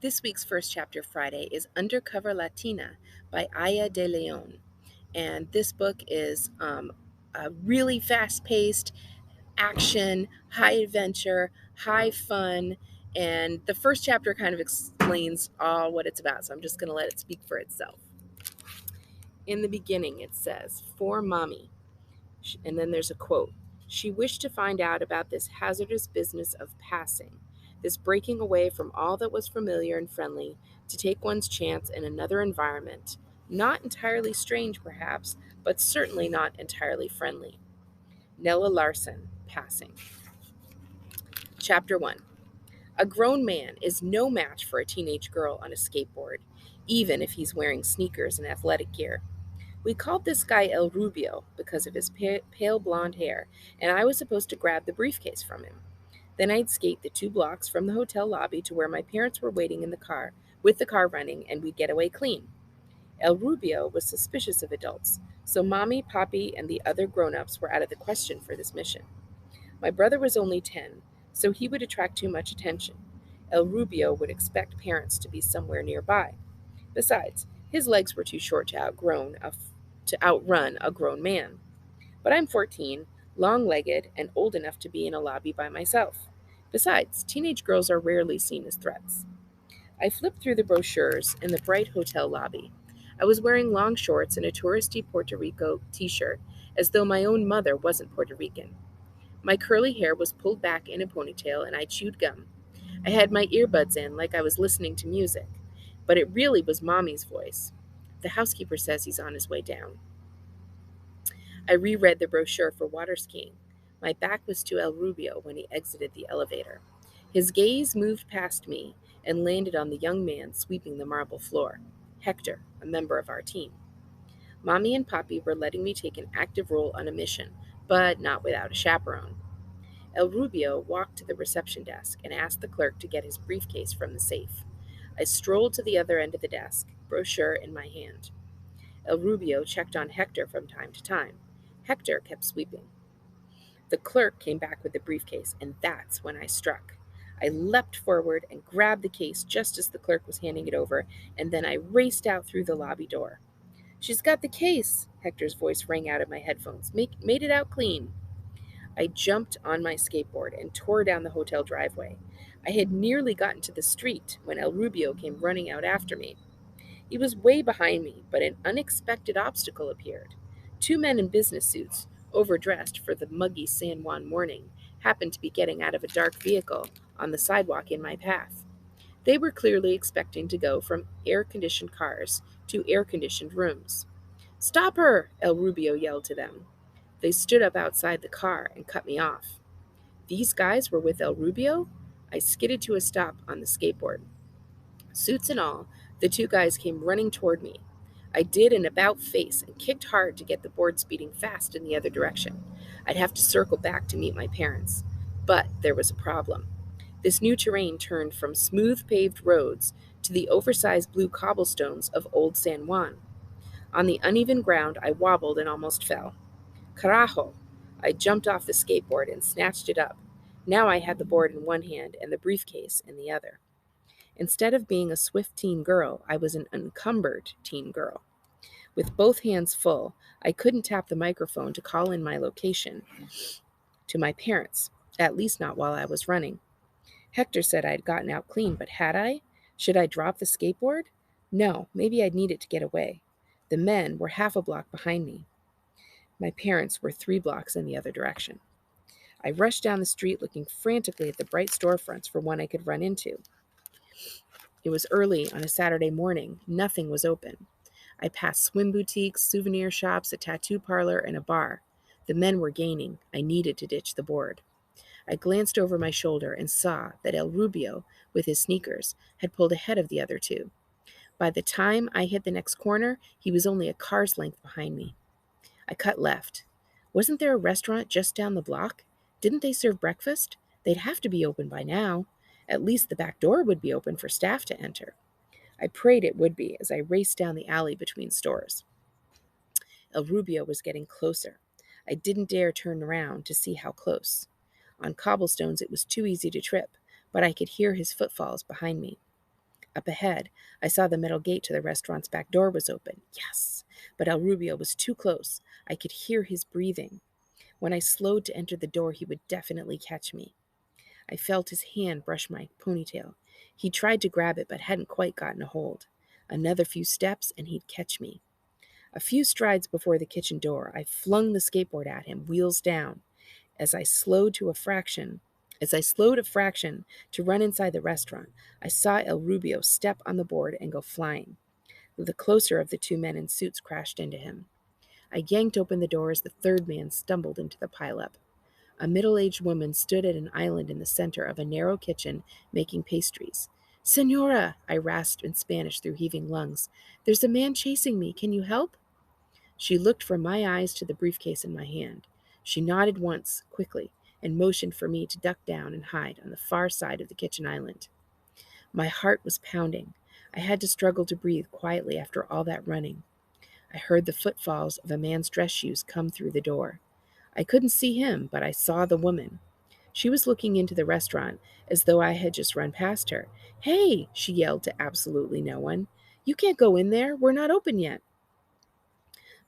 This week's First Chapter Friday is Undercover Latina by Aya de Leon. And this book is a really fast paced action, high adventure, high fun. And the first chapter kind of explains all what it's about. So I'm just going to let it speak for itself. In the beginning, it says, "For Mommy." And then there's a quote. "She wished to find out about this hazardous business of passing, this breaking away from all that was familiar and friendly to take one's chance in another environment, not entirely strange perhaps, but certainly not entirely friendly." Nella Larson, Passing. Chapter 1. A grown man is no match for a teenage girl on a skateboard, even if he's wearing sneakers and athletic gear. We called this guy El Rubio because of his pale blonde hair, and I was supposed to grab the briefcase from him. Then I'd skate the 2 blocks from the hotel lobby to where my parents were waiting in the car, with the car running, and we'd get away clean. El Rubio was suspicious of adults, so Mommy, Poppy, and the other grown-ups were out of the question for this mission. My brother was only 10, so he would attract too much attention. El Rubio would expect parents to be somewhere nearby. Besides, his legs were too short to outrun a grown man. But I'm 14, long-legged, and old enough to be in a lobby by myself. Besides, teenage girls are rarely seen as threats. I flipped through the brochures in the bright hotel lobby. I was wearing long shorts and a touristy Puerto Rico t-shirt, as though my own mother wasn't Puerto Rican. My curly hair was pulled back in a ponytail, and I chewed gum. I had my earbuds in like I was listening to music, but it really was Mommy's voice. "The housekeeper says he's on his way down." I reread the brochure for water skiing. My back was to El Rubio when he exited the elevator. His gaze moved past me and landed on the young man sweeping the marble floor, Hector, a member of our team. Mommy and Poppy were letting me take an active role on a mission, but not without a chaperone. El Rubio walked to the reception desk and asked the clerk to get his briefcase from the safe. I strolled to the other end of the desk, brochure in my hand. El Rubio checked on Hector from time to time. Hector kept sweeping. The clerk came back with the briefcase, and that's when I struck. I leapt forward and grabbed the case just as the clerk was handing it over, and then I raced out through the lobby door. "She's got the case," Hector's voice rang out of my headphones. Made it out clean." I jumped on my skateboard and tore down the hotel driveway. I had nearly gotten to the street when El Rubio came running out after me. He was way behind me, but an unexpected obstacle appeared. 2 men in business suits, overdressed for the muggy San Juan morning, happened to be getting out of a dark vehicle on the sidewalk in my path. They were clearly expecting to go from air-conditioned cars to air-conditioned rooms. "Stop her!" El Rubio yelled to them. They stood up outside the car and cut me off. These guys were with El Rubio? I skidded to a stop on the skateboard. Suits and all, the 2 guys came running toward me. I did an about-face and kicked hard to get the board speeding fast in the other direction. I'd have to circle back to meet my parents. But there was a problem. This new terrain turned from smooth paved roads to the oversized blue cobblestones of old San Juan. On the uneven ground, I wobbled and almost fell. Carajo! I jumped off the skateboard and snatched it up. Now I had the board in one hand and the briefcase in the other. Instead of being a swift teen girl, I was an encumbered teen girl. With both hands full, I couldn't tap the microphone to call in my location to my parents, at least not while I was running. Hector said I'd gotten out clean, but had I? Should I drop the skateboard? No, maybe I'd need it to get away. The men were half a block behind me. My parents were 3 blocks in the other direction. I rushed down the street looking frantically at the bright storefronts for one I could run into. It was early on a Saturday morning. Nothing was open. I passed swim boutiques, souvenir shops, a tattoo parlor, and a bar. The men were gaining. I needed to ditch the board. I glanced over my shoulder and saw that El Rubio, with his sneakers, had pulled ahead of the other 2. By the time I hit the next corner, he was only a car's length behind me. I cut left. Wasn't there a restaurant just down the block? Didn't they serve breakfast? They'd have to be open by now. At least the back door would be open for staff to enter. I prayed it would be as I raced down the alley between stores. El Rubio was getting closer. I didn't dare turn around to see how close. On cobblestones it was too easy to trip, but I could hear his footfalls behind me. Up ahead, I saw the metal gate to the restaurant's back door was open. Yes! But El Rubio was too close. I could hear his breathing. When I slowed to enter the door, he would definitely catch me. I felt his hand brush my ponytail. He tried to grab it, but hadn't quite gotten a hold. Another few steps, and he'd catch me. A few strides before the kitchen door, I flung the skateboard at him, wheels down. As I slowed to a fraction, as I slowed a fraction to run inside the restaurant, I saw El Rubio step on the board and go flying. The closer of the two men in suits crashed into him. I yanked open the door as the third man stumbled into the pileup. A middle-aged woman stood at an island in the center of a narrow kitchen making pastries. "Senora," I rasped in Spanish through heaving lungs, "there's a man chasing me. Can you help?" She looked from my eyes to the briefcase in my hand. She nodded once, quickly, and motioned for me to duck down and hide on the far side of the kitchen island. My heart was pounding. I had to struggle to breathe quietly after all that running. I heard the footfalls of a man's dress shoes come through the door. I couldn't see him, but I saw the woman. She was looking into the restaurant as though I had just run past her. "Hey!" she yelled to absolutely no one. "You can't go in there. We're not open yet."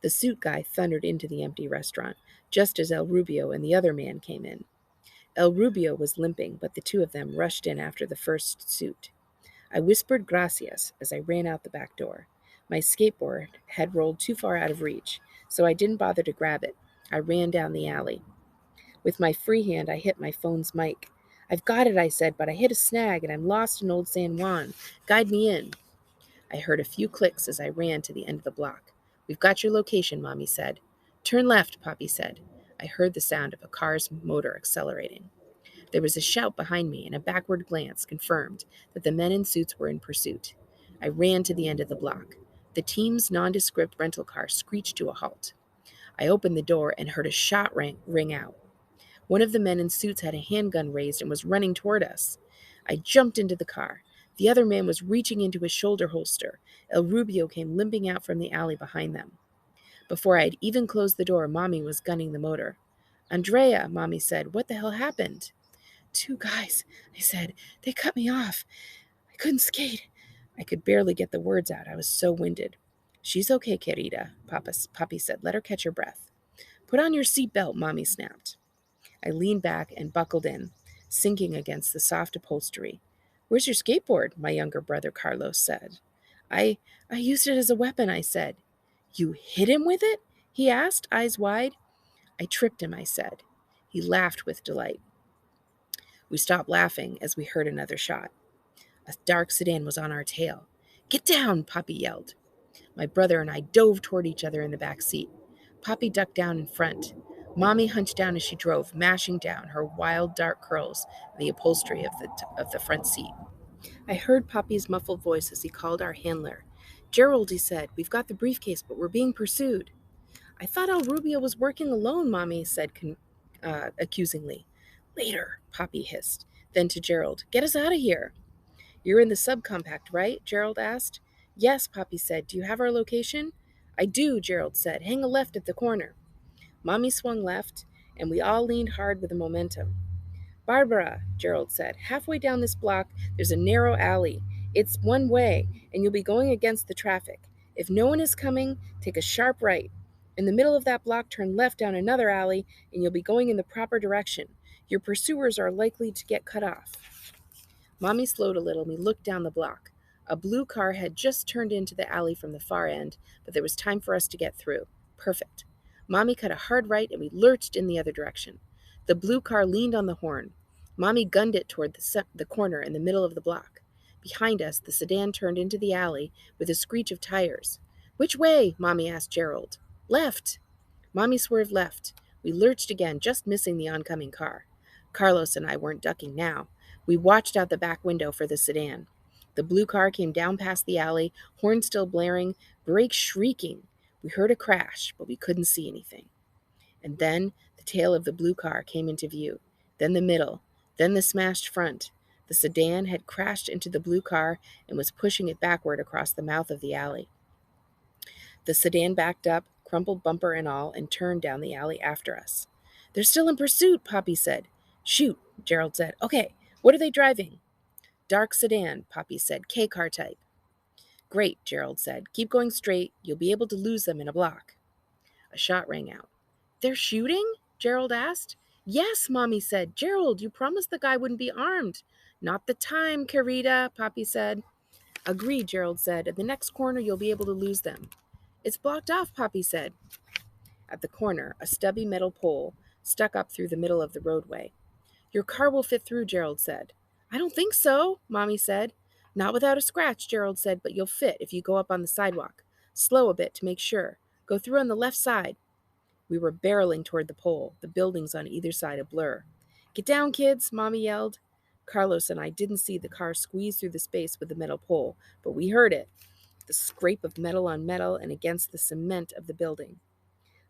The suit guy thundered into the empty restaurant, just as El Rubio and the other man came in. El Rubio was limping, but the two of them rushed in after the first suit. I whispered gracias as I ran out the back door. My skateboard had rolled too far out of reach, so I didn't bother to grab it. I ran down the alley. With my free hand, I hit my phone's mic. "I've got it," I said, "but I hit a snag and I'm lost in old San Juan. Guide me in." I heard a few clicks as I ran to the end of the block. "We've got your location," Mommy said. "Turn left," Poppy said. I heard the sound of a car's motor accelerating. There was a shout behind me, and a backward glance confirmed that the men in suits were in pursuit. I ran to the end of the block. The team's nondescript rental car screeched to a halt. I opened the door and heard a shot ring out. One of the men in suits had a handgun raised and was running toward us. I jumped into the car. The other man was reaching into his shoulder holster. El Rubio came limping out from the alley behind them. Before I had even closed the door, Mommy was gunning the motor. "Andrea," Mommy said, "what the hell happened?" "Two guys," I said. "They cut me off. I couldn't skate." I could barely get the words out. I was so winded. "She's okay, querida," Papi said. "Let her catch her breath." "Put on your seatbelt," Mommy snapped. I leaned back and buckled in, sinking against the soft upholstery. "Where's your skateboard?" my younger brother Carlos said. I used it as a weapon," I said. "You hit him with it?" he asked, eyes wide. "I tripped him," I said. He laughed with delight. We stopped laughing as we heard another shot. A dark sedan was on our tail. "Get down!" Poppy yelled. My brother and I dove toward each other in the back seat. Poppy ducked down in front. Mommy hunched down as she drove, mashing down her wild, dark curls in the upholstery of the front seat. I heard Poppy's muffled voice as he called our handler. "Gerald," he said, "we've got the briefcase, but we're being pursued." "I thought El Rubio was working alone," Mommy said accusingly. "Later," Poppy hissed. Then to Gerald, "Get us out of here." "You're in the subcompact, right?" Gerald asked. "Yes," Poppy said. "Do you have our location?" "I do," Gerald said. "Hang a left at the corner." Mommy swung left, and we all leaned hard with the momentum. "Barbara," Gerald said, "halfway down this block, there's a narrow alley. It's one way, and you'll be going against the traffic. If no one is coming, take a sharp right. In the middle of that block, turn left down another alley, and you'll be going in the proper direction. Your pursuers are likely to get cut off." Mommy slowed a little, and we looked down the block. A blue car had just turned into the alley from the far end, but there was time for us to get through. Perfect. Mommy cut a hard right, and we lurched in the other direction. The blue car leaned on the horn. Mommy gunned it toward the corner in the middle of the block. Behind us, the sedan turned into the alley with a screech of tires. "Which way?" Mommy asked Gerald. "Left." Mommy swerved left. We lurched again, just missing the oncoming car. Carlos and I weren't ducking now. We watched out the back window for the sedan. The blue car came down past the alley, horn still blaring, brakes shrieking. We heard a crash, but we couldn't see anything. And then the tail of the blue car came into view, then the middle, then the smashed front. The sedan had crashed into the blue car and was pushing it backward across the mouth of the alley. The sedan backed up, crumpled bumper and all, and turned down the alley after us. "They're still in pursuit," Poppy said. "Shoot," Gerald said. "Okay, what are they driving?" Dark sedan, Poppy said. K-car type. Great, Gerald said. Keep going straight. You'll be able to lose them in a block. A shot rang out. They're shooting? Gerald asked. Yes, Mommy said. Gerald, you promised the guy wouldn't be armed. Not the time, Carita, Poppy said. Agreed, Gerald said. At the next corner, you'll be able to lose them. It's blocked off, Poppy said. At the corner, a stubby metal pole stuck up through the middle of the roadway. Your car will fit through, Gerald said. I don't think so, Mommy said. Not without a scratch, Gerald said, but you'll fit if you go up on the sidewalk. Slow a bit to make sure. Go through on the left side. We were barreling toward the pole, the buildings on either side a blur. Get down, kids, Mommy yelled. Carlos and I didn't see the car squeeze through the space with the metal pole, but we heard it, the scrape of metal on metal and against the cement of the building.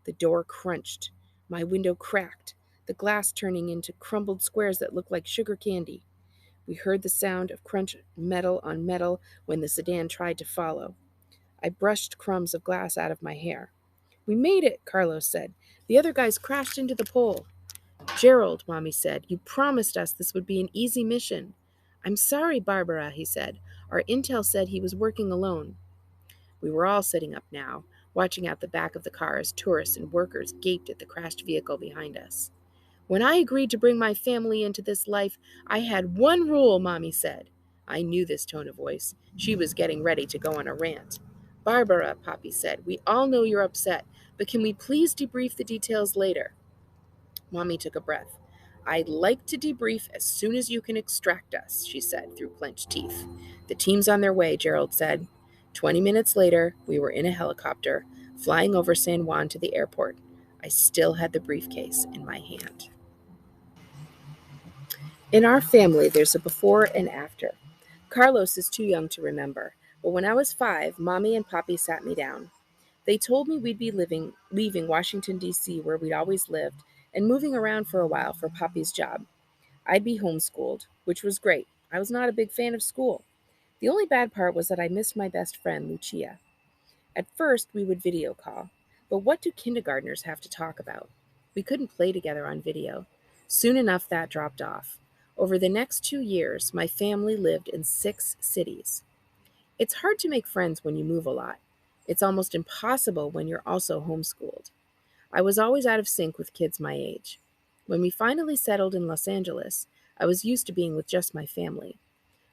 The door crunched. My window cracked, the glass turning into crumbled squares that looked like sugar candy. We heard the sound of crunch metal on metal when the sedan tried to follow. I brushed crumbs of glass out of my hair. We made it, Carlos said. The other guys crashed into the pole. Gerald, Mommy said, you promised us this would be an easy mission. I'm sorry, Barbara, he said. Our intel said he was working alone. We were all sitting up now, watching out the back of the car as tourists and workers gaped at the crashed vehicle behind us. When I agreed to bring my family into this life, I had one rule, Mommy said. I knew this tone of voice. She was getting ready to go on a rant. Barbara, Poppy said, we all know you're upset, but can we please debrief the details later? Mommy took a breath. I'd like to debrief as soon as you can extract us, she said through clenched teeth. The team's on their way, Gerald said. 20 minutes later, we were in a helicopter, flying over San Juan to the airport. I still had the briefcase in my hand. In our family, there's a before and after. Carlos is too young to remember, but when I was 5, Mommy and Poppy sat me down. They told me we'd be leaving Washington, D.C., where we'd always lived, and moving around for a while for Poppy's job. I'd be homeschooled, which was great. I was not a big fan of school. The only bad part was that I missed my best friend, Lucia. At first, we would video call, but what do kindergartners have to talk about? We couldn't play together on video. Soon enough, that dropped off. Over the next 2 years, my family lived in 6 cities. It's hard to make friends when you move a lot. It's almost impossible when you're also homeschooled. I was always out of sync with kids my age. When we finally settled in Los Angeles, I was used to being with just my family.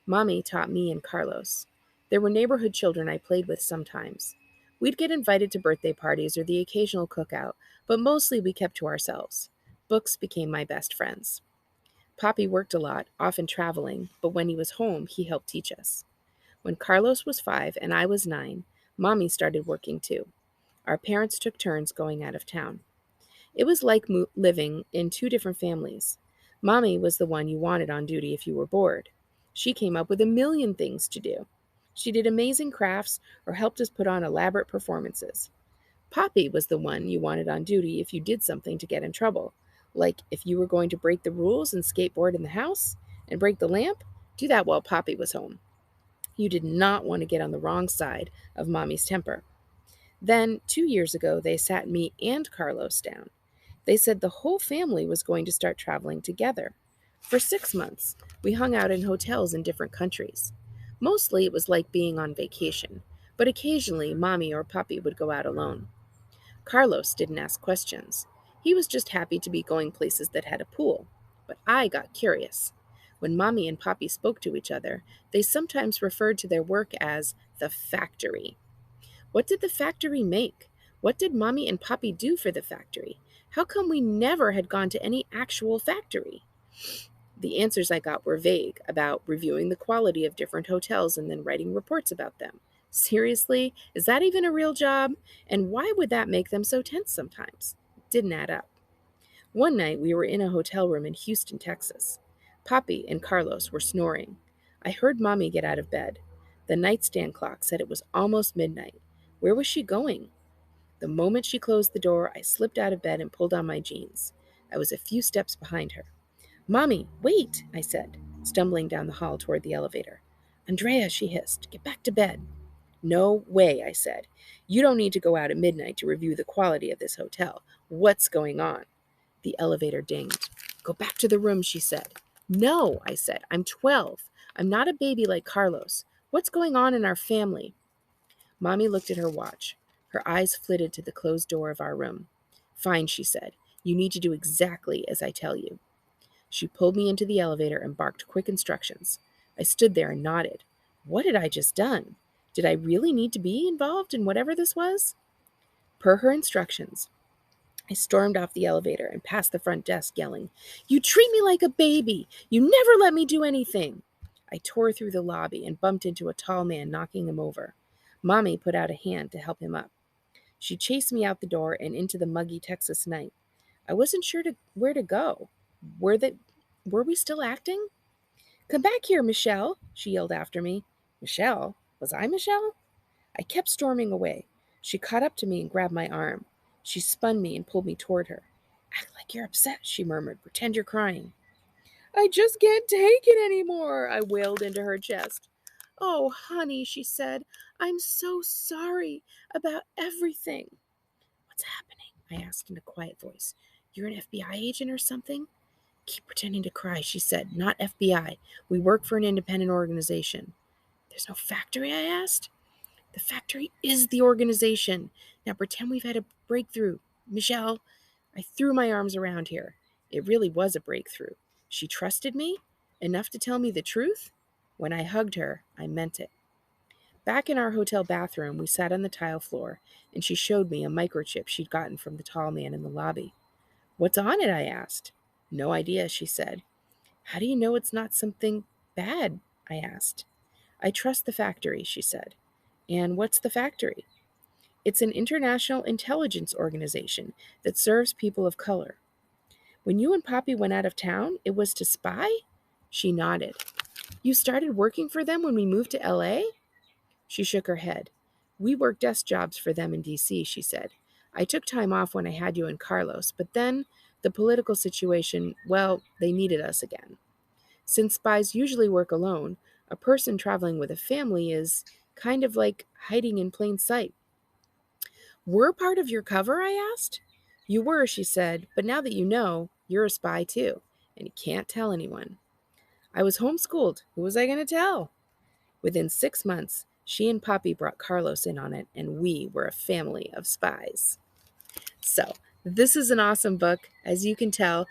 Mommy taught me and Carlos. There were neighborhood children I played with sometimes. We'd get invited to birthday parties or the occasional cookout, but mostly we kept to ourselves. Books became my best friends. Poppy worked a lot, often traveling, but when he was home, he helped teach us. When Carlos was 5 and I was 9, Mommy started working too. Our parents took turns going out of town. It was like living in 2 different families. Mommy was the one you wanted on duty if you were bored. She came up with a million things to do. She did amazing crafts or helped us put on elaborate performances. Poppy was the one you wanted on duty if you did something to get in trouble. Like if you were going to break the rules and skateboard in the house and break the lamp, do that while Poppy was home. You did not want to get on the wrong side of Mommy's temper. Then, 2 years ago, they sat me and Carlos down. They said the whole family was going to start traveling together. For 6 months, we hung out in hotels in different countries. Mostly it was like being on vacation, but occasionally Mommy or Poppy would go out alone. Carlos didn't ask questions. He was just happy to be going places that had a pool. But I got curious. When Mommy and Poppy spoke to each other, they sometimes referred to their work as the factory. What did the factory make? What did Mommy and Poppy do for the factory? How come we never had gone to any actual factory? The answers I got were vague, about reviewing the quality of different hotels and then writing reports about them. Seriously? Is that even a real job? And why would that make them so tense sometimes? It didn't add up. One night we were in a hotel room in Houston, Texas. Poppy and Carlos were snoring. I heard Mommy get out of bed. The nightstand clock said it was almost midnight. Where was she going? The moment she closed the door, I slipped out of bed and pulled on my jeans. I was a few steps behind her. Mommy, wait, I said, stumbling down the hall toward the elevator. Andrea, she hissed, get back to bed. No way, I said. You don't need to go out at midnight to review the quality of this hotel. What's going on? The elevator dinged. Go back to the room, she said. No, I said. I'm 12. I'm not a baby like Carlos. What's going on in our family? Mommy looked at her watch. Her eyes flitted to the closed door of our room. Fine, she said. You need to do exactly as I tell you. She pulled me into the elevator and barked quick instructions. I stood there and nodded. What had I just done? Did I really need to be involved in whatever this was? Per her instructions, I stormed off the elevator and past the front desk, yelling, You treat me like a baby! You never let me do anything! I tore through the lobby and bumped into a tall man, knocking him over. Mommy put out a hand to help him up. She chased me out the door and into the muggy Texas night. I wasn't sure where to go. Were we still acting? Come back here, Michelle, she yelled after me. Michelle? Was I Michelle? I kept storming away. She caught up to me and grabbed my arm. She spun me and pulled me toward her. Act like you're upset, she murmured. Pretend you're crying. I just can't take it anymore, I wailed into her chest. Oh, honey, she said. I'm so sorry about everything. What's happening? I asked in a quiet voice. You're an FBI agent or something? Keep pretending to cry, she said. Not FBI. We work for an independent organization. There's no factory, I asked. The factory is the organization. Now pretend we've had a breakthrough. Michelle, I threw my arms around her. It really was a breakthrough. She trusted me enough to tell me the truth. When I hugged her, I meant it. Back in our hotel bathroom, we sat on the tile floor, and she showed me a microchip she'd gotten from the tall man in the lobby. What's on it? I asked. No idea, she said. How do you know it's not something bad? I asked. I trust the factory, she said. And what's the factory? It's an international intelligence organization that serves people of color. When you and Poppy went out of town, it was to spy? She nodded. You started working for them when we moved to LA? She shook her head. We worked desk jobs for them in DC, she said. I took time off when I had you and Carlos, but then the political situation, well, they needed us again. Since spies usually work alone, a person traveling with a family is kind of like hiding in plain sight. We're part of your cover, I asked. You were, she said, but now that you know, you're a spy too, and you can't tell anyone. I was homeschooled. Who was I going to tell? Within 6 months, she and Poppy brought Carlos in on it, and we were a family of spies. So, this is an awesome book. As you can tell,